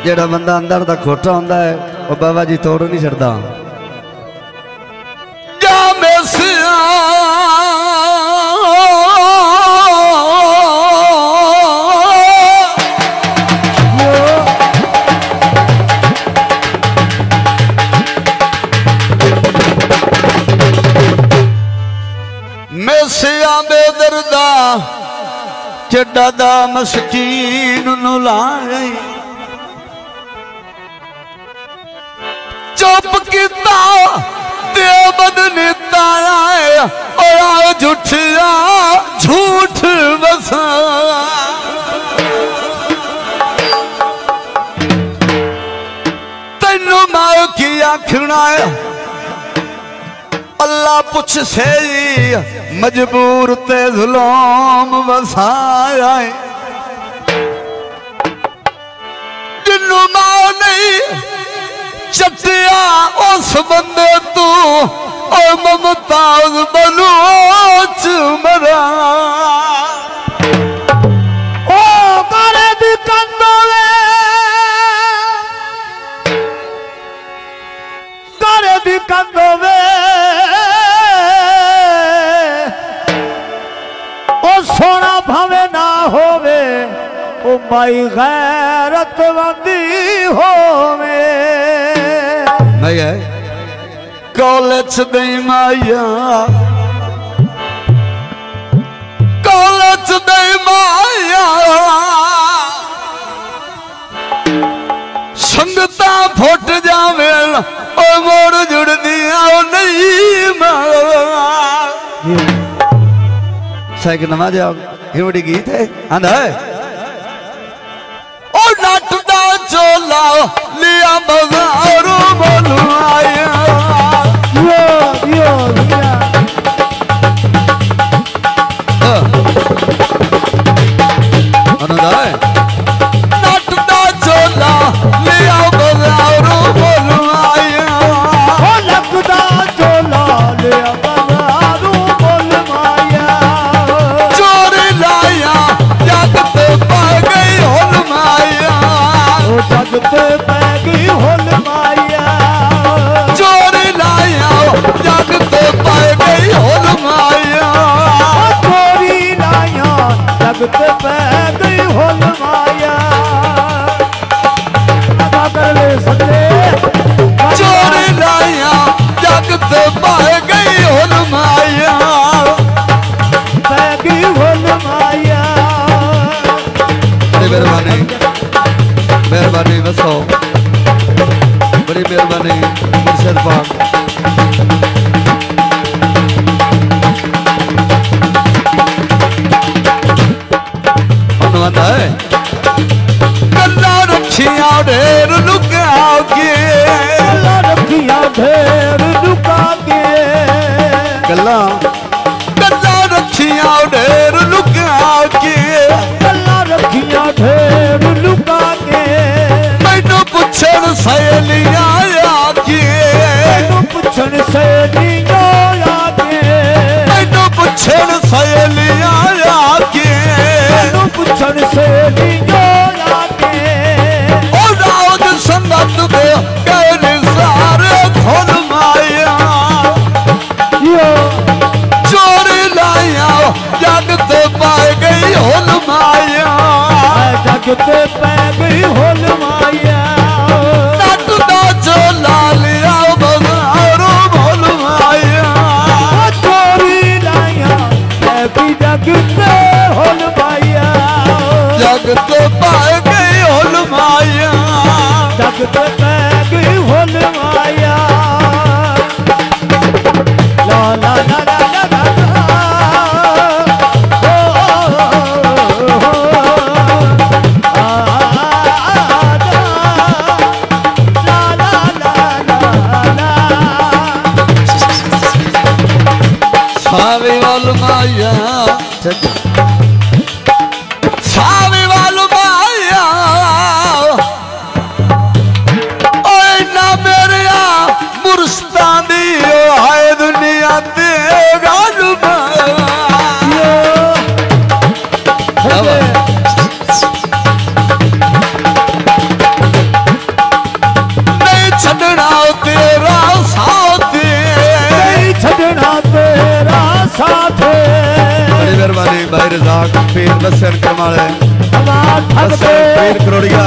जेड़ा बंदा अंदर दा खोटा होंदा है वो बाबा जी तोड़ नहीं छड़दा। जा मैसिया मैसिया बेदर्दा चड्डा दा मस्कीन नु लाए चुप किता ते बदनी ताया और झूठिया झूठ बसा तेनू मां की आखना है अल्लाह पुछ से मजबूर ते जुल्म वसाया जिन्नू मां नहीं चटिया उस बंदे तू और मुमताज बलूच मरा ओ करे दी कंदोले करे दी कंदोले सोना भावे ना होवे ओ माई गैरतवंदी होवे नहीं है कॉलेज दे माया कॉलेज दे माया संगता फुट जावे ओ मोड़ जुड़ दिया नहीं मां साइक नमाज हिमड़ी गीत है आंधा है और नटदा चोला लिया बाजारों बोलू आया यो आनंद है नटदा चोला लिया बाजारों बोलू आया ओ लगदा चोला लिया बाजारों बोलू आया जगते पैगी होल माया चोरी लाया जगते पैगी होल माया चोरी लाया जगते पैगी होल माया कर ले सदे चोरी लाया जगते पैगी होल माया पैगी होल माया मेहरबानी मेहरबानी बसो बड़ी मेहरबानी मुर्शिद पाक अनुवाद है गल्ला रखिया ढेर लुका के गल्ला रखिया ढेर लुका के गल्ला रखिया ढेर लुका के गल्ला रखिया ढेर लुका के मैनू पुछण सहेलियां आके मैनू पुछण सहेलियां आके मैनू पुछण सहेलियां आके मैनू पुछण सहेलियां आके ओ राउद संगत दे कहने सारे खुद माया यो चोरी लाया जगते पाए गई होल माया जगते पै गई होल माया नटदा चोला लिया बाजारों बोल माया चोरी लाया मैं भी जगते होल माया जगते पाए गई होल माया जगते पै गई होल माया ला ला ला ला ला सावी वाल माया सावी वाल माया ओए ना मेरे मुर्शदां दी हाय दुनिया ते गल राग पीर बसर करमाले आवाज बसर भगते पीर करोड़िया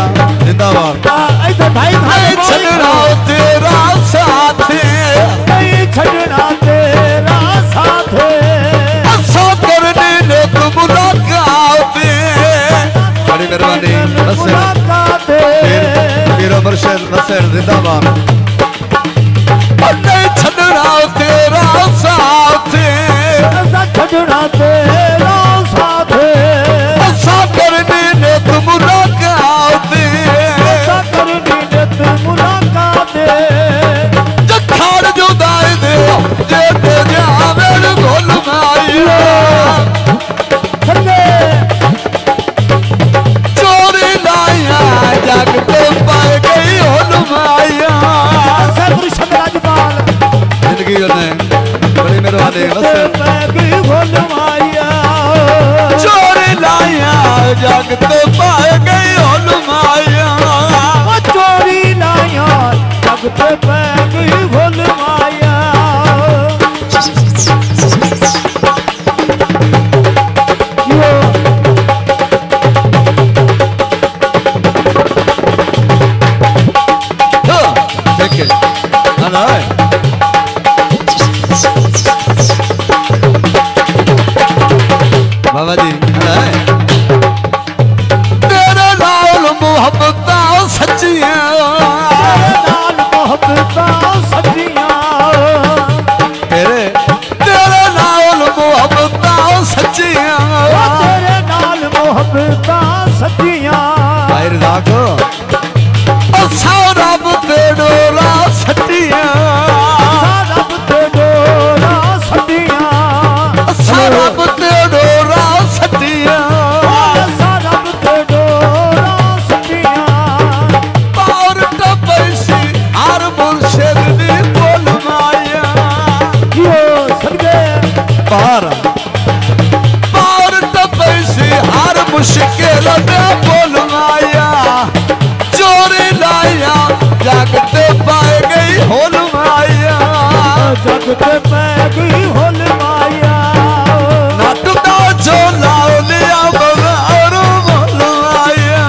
जिंदाबाद ऐसे भाई भाई छड़ना तेरा साथ नहीं छड़ना तेरा साथ अच्छा करने ने तुम मुलाकात बड़ी मेहरबानी बसर पीर मुर्शिद बसर जिंदाबाद नहीं छड़ना तेरा साथ छड़ना तेरा साथ अच्छा करने ने तुम मुलाकात करनी ने तुम मुलाकात जखाड़ जुदाई दे जे ते जावेल गोल माया चोरी लाया जग तो पाए गई होल माया जिंदगी ने बड़ी मेहरबानी बसर चोरी लाया जग तो पाए गई होल माया चोरी लाया जग पे पै गई भोल माया ठीक है ना बाबा जी तेरे नाल मोहब्बत सच्चियां लाल मोहब्बत सच्चियां तेरे तेरे नाल मोहब्बत सच्चियां तेरे नाल मोहब्बत सच्चियां भाई राग असा रब ते डोला सच्चियां रब ते डोरा सच्चियां असा रब ते डोला सच्चियां रब ते डोरा सच्चियां पार टपैसी हर मुर्शिद दी बोल माया यो सदके पार पार टपैसी हर मुश्किल दे बोल माया चोरी लाया जग ते पाए गई होल माया जग ते पै गई होल माया नट दा झोला लिया बगार बोल माया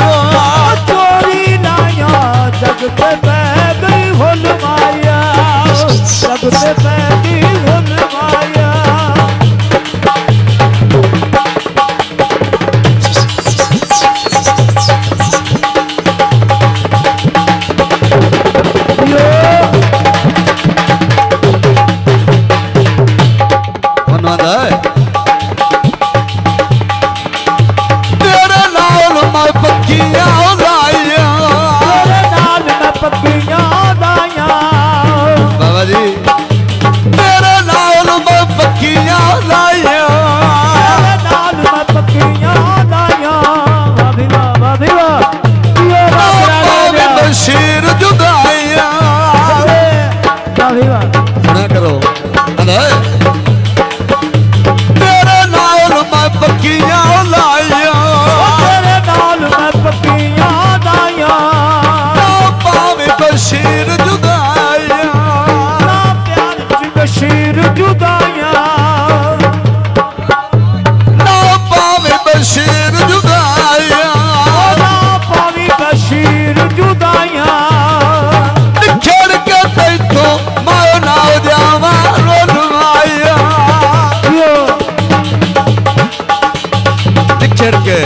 चोरी लाया जग ते पै गई होल माया जग ते पै गई होल माया मनवादा है तेरे नाल मैं पक्कियां लाइया तेरे नाल मैं पक्कियां लाइया बाबा जी तेरे नाल मैं पक्कियां लाइया तेरे नाल मैं पक्कियां लाइया वाधिवा वाधिवा यो वाधिवा बशीर जुदाइया वाधिवा सुना करो तेरे नाल मैं पक्कियां लाइया तेरे नाल मैं पक्कियां लाइया ना पावे बशीर जुदाइया ना प्यार च बशीर जुदाइया ना पावे बशीर जुदाइया ना पावी बशीर जुदाइया निखर के तैथों मैं ना जावा रोल माया यो निखर के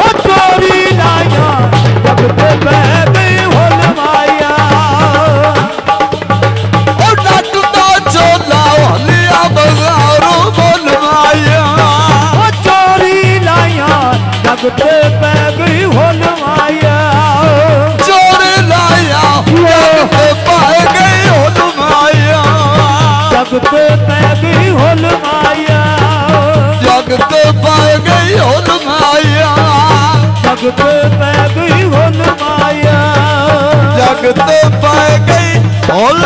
ओ चोरी लाया जग पे पै गई होल माया और नट दा झोला लिया बगारो बोल माया ओ चोरी लाया जग पे पै गई होल माया चोरी लाया जग ते पाए गई होल माया जग पे पै गई होल माया जग ते पाए गई होल माया जग पे पै गई होल माया जग ते पाए गई होल